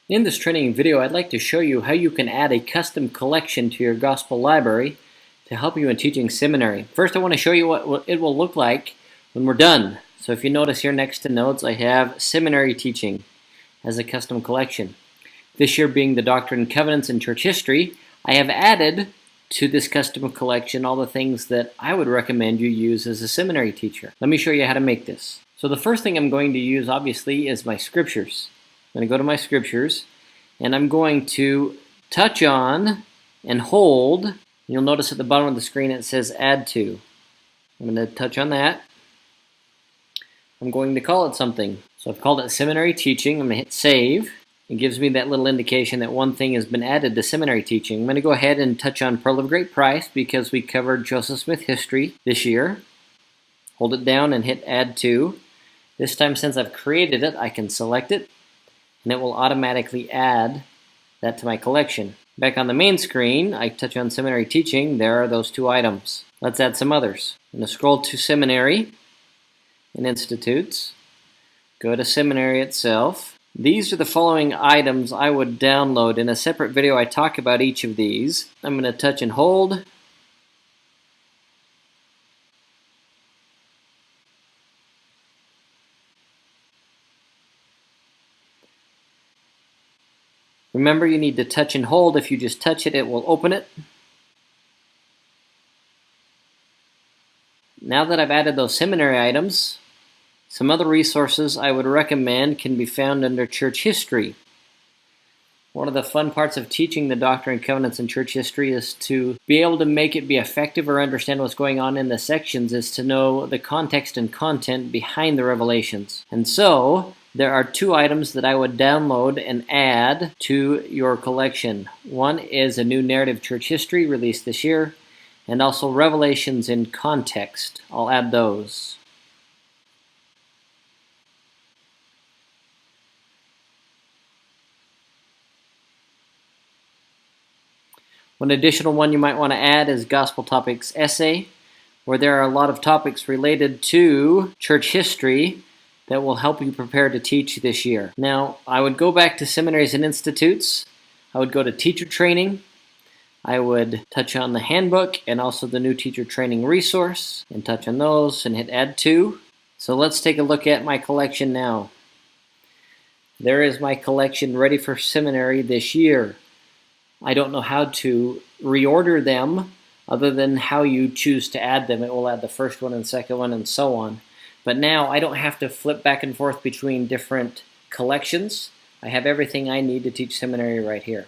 In this training video, I'd like to show you how you can add a custom collection to your gospel library to help you in teaching seminary. First, I want to show you what it will look like when we're done. So if you notice here next to notes, I have seminary teaching as a custom collection. This year being the Doctrine and Covenants and Church History, I have added to this custom collection all the things that I would recommend you use as a seminary teacher. Let me show you how to make this. So the first thing I'm going to use, obviously, is my scriptures. I'm going to go to my scriptures, and I'm going to touch on and hold. You'll notice at the bottom of the screen it says Add To. I'm going to touch on that. I'm going to call it something. So I've called it Seminary Teaching. I'm going to hit Save. It gives me that little indication that one thing has been added to seminary teaching. I'm going to go ahead and touch on Pearl of Great Price because we covered Joseph Smith history this year. Hold it down and hit Add To. This time, since I've created it, I can select it, and it will automatically add that to my collection. Back on the main screen, I touch on Seminary Teaching. There are those two items. Let's add some others. I'm going to scroll to Seminary and Institutes. Go to Seminary itself. These are the following items I would download. In a separate video, I talk about each of these. I'm going to touch and hold. Remember, you need to touch and hold. If you just touch it, it will open it. Now that I've added those seminary items, some other resources I would recommend can be found under church history. One of the fun parts of teaching the Doctrine and Covenants in church history is to be able to make it be effective or understand what's going on in the sections, is to know the context and content behind the revelations. And so, there are two items that I would download and add to your collection. One is a new narrative church history released this year, and also Revelations in Context. I'll add those. One additional one you might want to add is Gospel Topics Essay, where there are a lot of topics related to church history that will help you prepare to teach this year. Now, I would go back to Seminaries and Institutes. I would go to Teacher Training. I would touch on the handbook and also the new teacher training resource and touch on those and hit Add To. So let's take a look at my collection now. There is my collection ready for seminary this year. I don't know how to reorder them other than how you choose to add them. It will add the first one and second one and so on. But now I don't have to flip back and forth between different collections. I have everything I need to teach seminary right here.